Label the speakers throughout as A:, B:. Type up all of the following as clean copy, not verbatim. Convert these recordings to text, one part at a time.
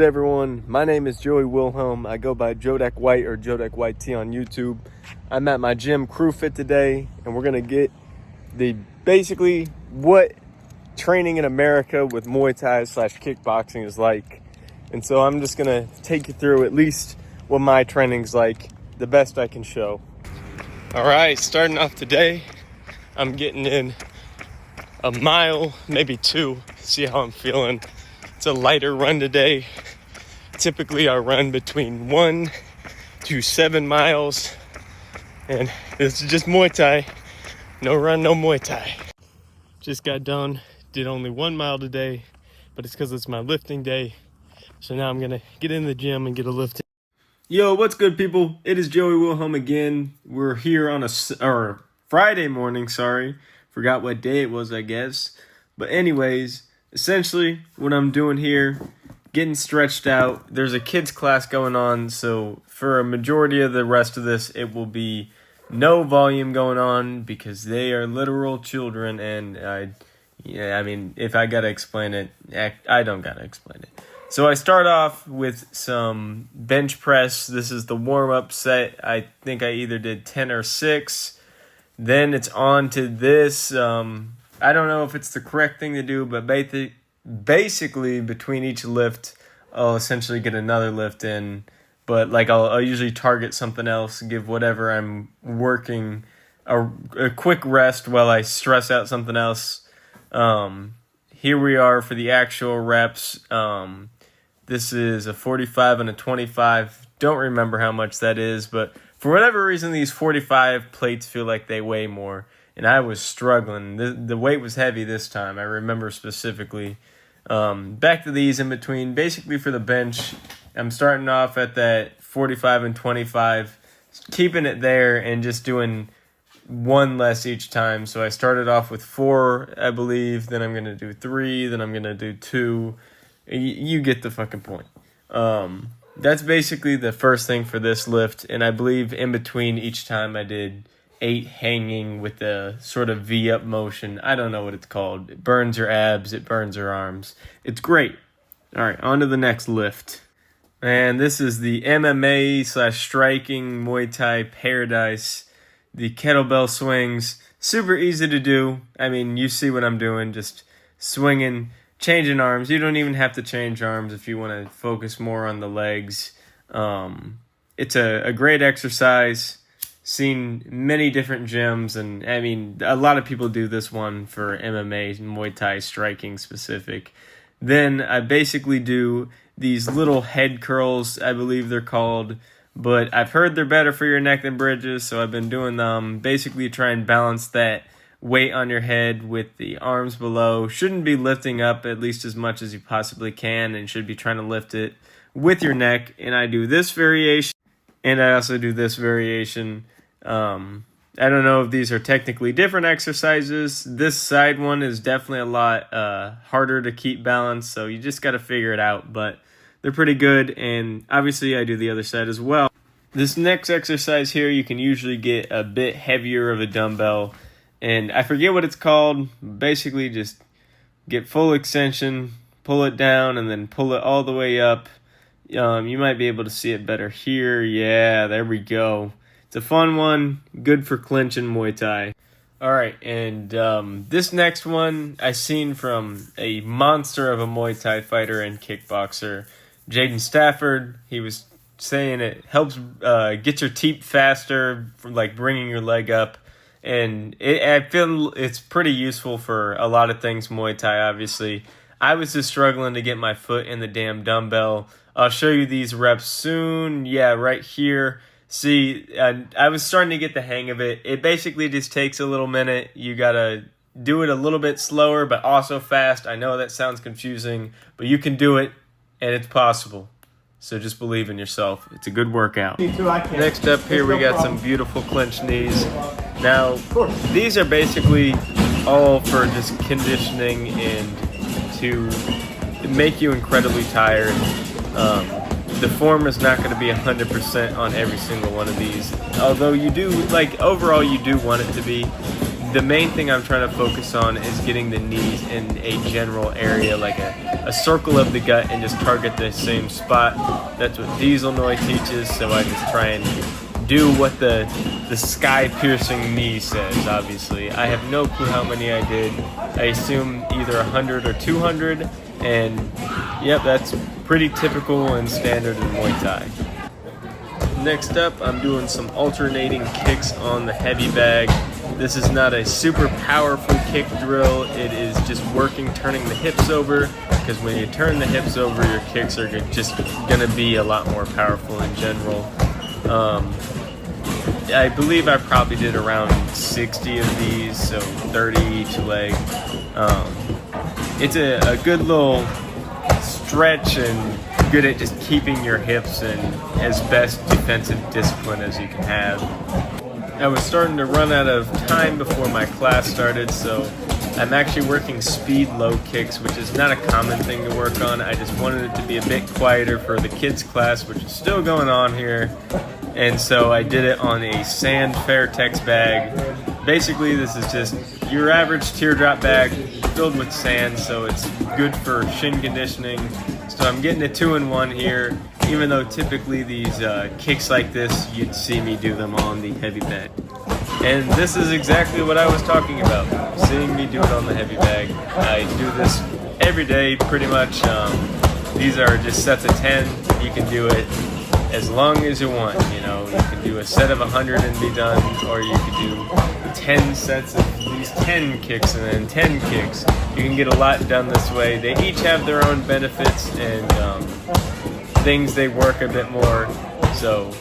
A: Everyone, my name is Joey Wilhelm. I go by Jodek White or Jodek White T on YouTube. I'm at my gym Crew Fit today, and we're gonna get basically what training in America with Muay Thai / kickboxing is like. And so I'm just gonna take you through at least what my training's like, the best I can show. All right, starting off today, I'm getting in a mile, maybe two, see how I'm feeling. It's a lighter run today. Typically I run between 1 to 7 miles, and this is just Muay Thai. No run, no Muay Thai. Just got done, did only 1 mile today, but it's because it's my lifting day. So now I'm gonna get in the gym and get a lift. Yo, what's good, people? It is Joey Wilhelm again. We're here on a Friday morning, forgot what day it was, I guess. But anyways, essentially, what I'm doing here, getting stretched out. There's a kids class going on, so for a majority of the rest of this, it will be no volume going on because they are literal children, and if I gotta explain it, I don't gotta explain it. So I start off with some bench press. This is the warm-up set. I think I either did 10 or 6. Then it's on to this. I don't know if it's the correct thing to do, but basically between each lift, I'll essentially get another lift in. But I'll usually target something else, give whatever I'm working a quick rest while I stress out something else. Here we are for the actual reps. This is a 45 and a 25. Don't remember how much that is, but for whatever reason, these 45 plates feel like they weigh more. And I was struggling. The weight was heavy this time. I remember specifically. Back to these in between. Basically for the bench, I'm starting off at that 45 and 25, keeping it there and just doing one less each time. So I started off with 4, I believe. Then I'm going to do 3. Then I'm going to do 2. You get the fucking point. That's basically the first thing for this lift. And I believe in between each time I did 8 hanging with the sort of V-up motion. I don't know what it's called. It burns your abs. It burns your arms. It's great. All right, on to the next lift. And this is the MMA / striking Muay Thai paradise. The kettlebell swings. Super easy to do. I mean, you see what I'm doing. Just swinging, changing arms. You don't even have to change arms if you want to focus more on the legs. It's a great exercise. Seen many different gyms, and I mean, a lot of people do this one for MMA, Muay Thai striking specific. Then I basically do these little head curls, I believe they're called, but I've heard they're better for your neck than bridges, so I've been doing them. Basically try and balance that weight on your head with the arms below. Shouldn't be lifting up at least as much as you possibly can, and should be trying to lift it with your neck. And I do this variation, and I also do this variation. I don't know if these are technically different exercises. This side one is definitely a lot harder to keep balanced, so you just got to figure it out, but they're pretty good. And obviously I do the other side as well. This next exercise here, you can usually get a bit heavier of a dumbbell, and I forget what it's called. Basically just get full extension, pull it down, and then pull it all the way up. You might be able to see it better here. Yeah, there we go. It's a fun one, good for clinching Muay Thai. All right, and this next one I seen from a monster of a Muay Thai fighter and kickboxer, Jaden Stafford. He was saying it helps get your teep faster, from bringing your leg up. And I feel it's pretty useful for a lot of things Muay Thai, obviously. I was just struggling to get my foot in the damn dumbbell. I'll show you these reps soon. Yeah, right here. See, I was starting to get the hang of it. It basically just takes a little minute. You got to do it a little bit slower, but also fast. I know that sounds confusing, but you can do it, and it's possible. So just believe in yourself. It's a good workout. Next up here, we got some beautiful clinch knees. Now, these are basically all for just conditioning and to make you incredibly tired. The form is not going to be 100% on every single one of these. Although you do, overall you do want it to be. the main thing I'm trying to focus on is getting the knees in a general area, like a circle of the gut, and just target the same spot. That's what Diesel Noy teaches, so I just try and do what the sky-piercing knee says, obviously. I have no clue how many I did. I assume either 100 or 200, and yep, that's pretty typical and standard in Muay Thai. Next up, I'm doing some alternating kicks on the heavy bag. This is not a super powerful kick drill. It is just working, turning the hips over, because when you turn the hips over, your kicks are just going to be a lot more powerful in general. I believe I probably did around 60 of these, so 30 each leg. It's a good little stretch and good at just keeping your hips in as best defensive discipline as you can have. I was starting to run out of time before my class started, so I'm actually working speed low kicks, which is not a common thing to work on. I just wanted it to be a bit quieter for the kids class, which is still going on here. And so I did it on a sand Fairtex bag. Basically, this is just your average teardrop bag filled with sand, so it's good for shin conditioning. So I'm getting a 2-in-1 here, even though typically these kicks like this, you'd see me do them on the heavy bag. And this is exactly what I was talking about, seeing me do it on the heavy bag. I do this every day, pretty much. These are just sets of 10. You can do it as long as you want. You know, you can do a set of 100 and be done, or you can do 10 sets of these 10 kicks and then 10 kicks. You can get a lot done this way. They each have their own benefits and things they work a bit more. So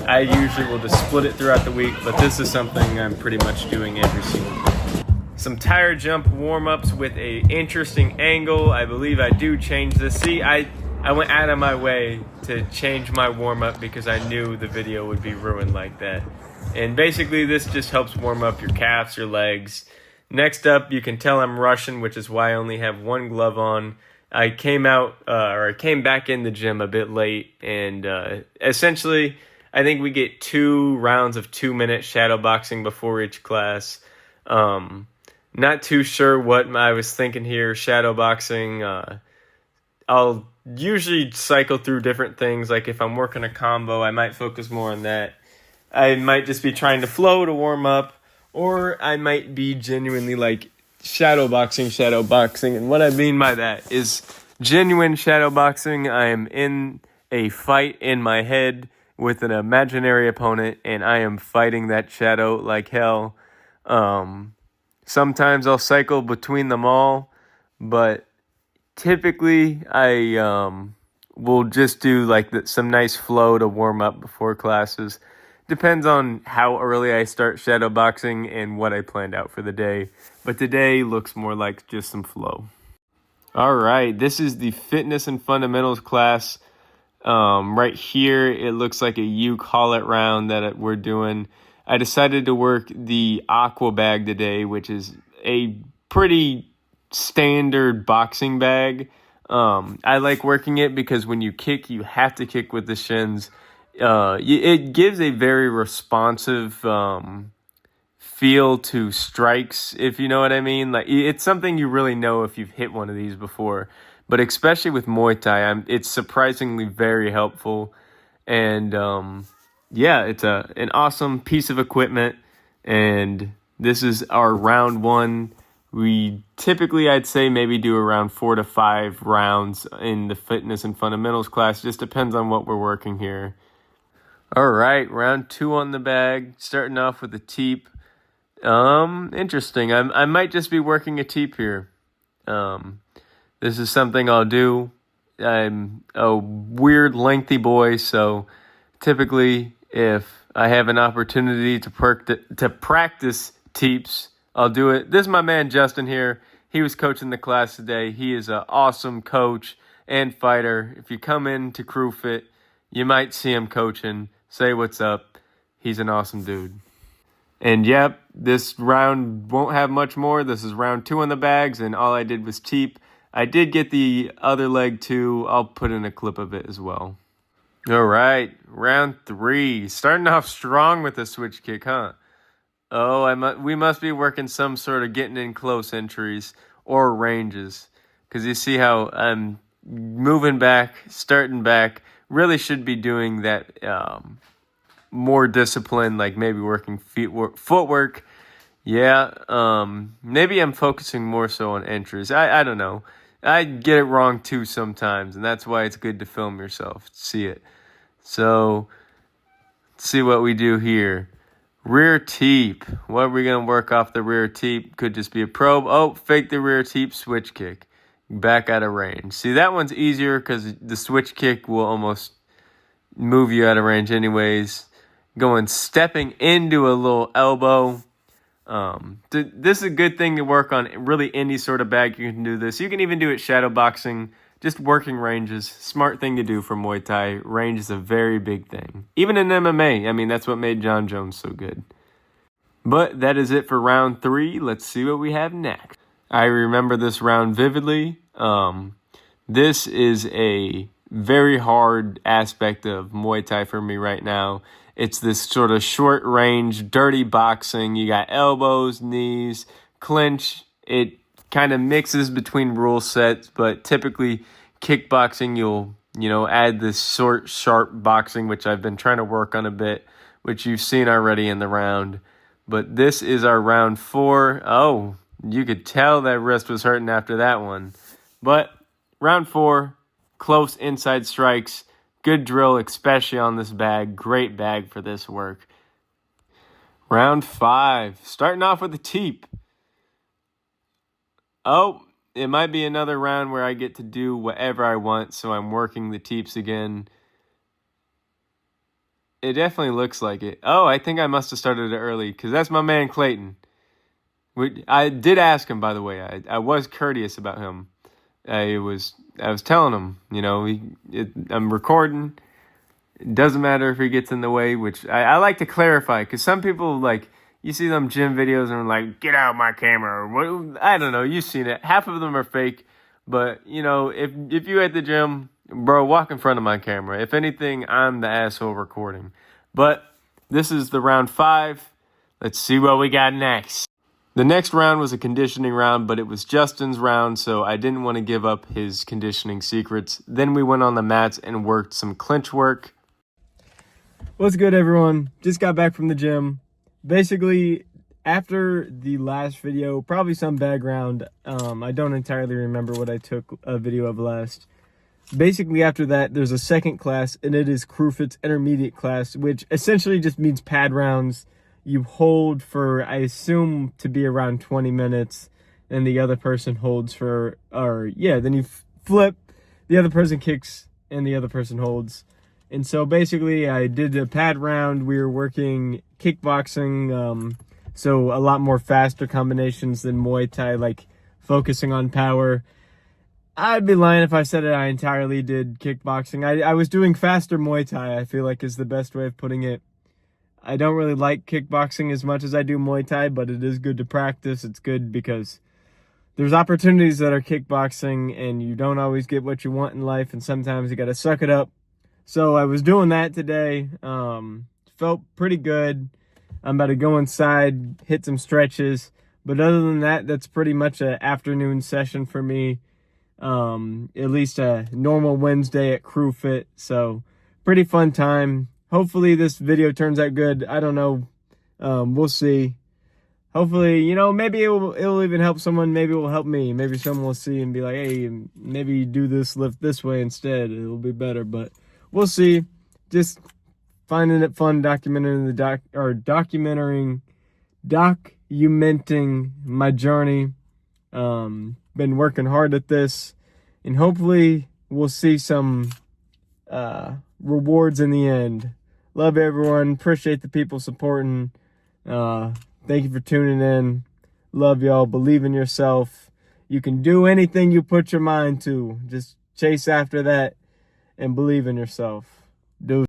A: I usually will just split it throughout the week, but this is something I'm pretty much doing every single day. Some tire jump warm-ups with a interesting angle. I believe I do change this. See, I went out of my way to change my warm-up because I knew the video would be ruined like that. And basically this just helps warm up your calves, your legs. Next up, you can tell I'm rushing, which is why I only have one glove on. I came back in the gym a bit late, and essentially I think we get 2 rounds of 2-minute shadow boxing before each class. Not too sure what I was thinking here. Shadow boxing, I'll usually cycle through different things. Like if I'm working a combo, I might focus more on that. I might just be trying to flow to warm up, or I might be genuinely like shadow boxing. And what I mean by that is genuine shadow boxing. I am in a fight in my head with an imaginary opponent, and I am fighting that shadow like hell. Sometimes I'll cycle between them all, but typically I will just do like some nice flow to warm up before classes. Depends on how early I start shadow boxing and what I planned out for the day. But today looks more like just some flow. All right, this is the fitness and fundamentals class. Right here, it looks like a you call it round that we're doing. I decided to work the aqua bag today, which is a pretty standard boxing bag. I like working it because when you kick, you have to kick with the shins. It gives a very responsive feel to strikes, if you know what I mean. Like it's something you really know if you've hit one of these before. But especially with Muay Thai, it's surprisingly very helpful. And yeah, it's an awesome piece of equipment. And this is our round 1. We typically, I'd say, maybe do around 4 to 5 rounds in the fitness and fundamentals class. Just depends on what we're working here. All right, round 2 on the bag. Starting off with a teep. Interesting. I might just be working a teep here. This is something I'll do. I'm a weird, lengthy boy, so typically if I have an opportunity to practice teeps, I'll do it. This is my man Justin here. He was coaching the class today. He is an awesome coach and fighter. If you come in to Crew Fit, you might see him coaching. Say what's up. He's an awesome dude. And yep, this round won't have much more. This is round 2 on the bags, and all I did was teep. I did get the other leg too. I'll put in a clip of it as well. All right, round 3. Starting off strong with a switch kick, huh? Oh, we must be working some sort of getting in close entries or ranges. Because you see how I'm moving back, starting back. Really should be doing that more discipline, like maybe working footwork. Yeah, maybe I'm focusing more so on entries. I don't know. I get it wrong too sometimes, and that's why it's good to film yourself, see it. So, let's see what we do here. Rear teep. What are we going to work off the rear teep? Could just be a probe. Oh, fake the rear teep, switch kick. Back out of range. See, that one's easier because the switch kick will almost move you out of range anyways. Stepping into a little elbow. This is a good thing to work on really any sort of bag. You can do this. You can even do it shadow boxing, just working ranges. Smart thing to do for Muay Thai. Range is a very big thing. Even in MMA, I mean, that's what made John Jones so good. But that is it for round 3. Let's see what we have next. I remember this round vividly. This is a very hard aspect of Muay Thai for me right now. It's this sort of short range, dirty boxing. You got elbows, knees, clinch. It kind of mixes between rule sets, but typically kickboxing, you'll, add this short, sharp boxing, which I've been trying to work on a bit, which you've seen already in the round. But this is our round 4. Oh, you could tell that wrist was hurting after that one. But round 4, close inside strikes. Good drill, especially on this bag. Great bag for this work. Round 5. Starting off with the teep. Oh, it might be another round where I get to do whatever I want, so I'm working the teeps again. It definitely looks like it. Oh, I think I must have started it early, because that's my man Clayton. I did ask him, by the way. I was courteous about him. I was telling him, I'm recording. It doesn't matter if he gets in the way, which I like to clarify, because some people, you see them gym videos and are like, get out of my camera, or what? I don't know, you've seen it. Half of them are fake, but, if you at the gym, bro, walk in front of my camera. If anything, I'm the asshole recording. But this is the round 5. Let's see what we got next. The next round was a conditioning round, but it was Justin's round, so I didn't want to give up his conditioning secrets. Then we went on the mats and worked some clinch work. What's good, everyone? Just got back from the gym. Basically, after the last video, probably some background, I don't entirely remember what I took a video of last. Basically, after that, there's a second class, and it is Crewfit's intermediate class, which essentially just means pad rounds. You hold for, I assume, to be around 20 minutes, and the other person holds then you flip, the other person kicks, and the other person holds. And so basically, I did a pad round. We were working kickboxing, so a lot more faster combinations than Muay Thai, like focusing on power. I'd be lying if I said I entirely did kickboxing. I was doing faster Muay Thai, I feel like is the best way of putting it. I don't really like kickboxing as much as I do Muay Thai, but it is good to practice. It's good because there's opportunities that are kickboxing, and you don't always get what you want in life, and sometimes you got to suck it up. So I was doing that today. Felt pretty good. I'm about to go inside, hit some stretches. But other than that, that's pretty much an afternoon session for me. At least a normal Wednesday at Crewfit. So pretty fun time. Hopefully this video turns out good. I don't know. We'll see. Hopefully, maybe it'll even help someone. Maybe it will help me. Maybe someone will see and be like, hey, maybe do this lift this way instead. It'll be better. But we'll see. Just finding it fun documenting my journey. Been working hard at this, and hopefully we'll see some rewards in the end. Love everyone. Appreciate the people supporting. Thank you for tuning in. Love y'all. Believe in yourself. You can do anything you put your mind to. Just chase after that and believe in yourself.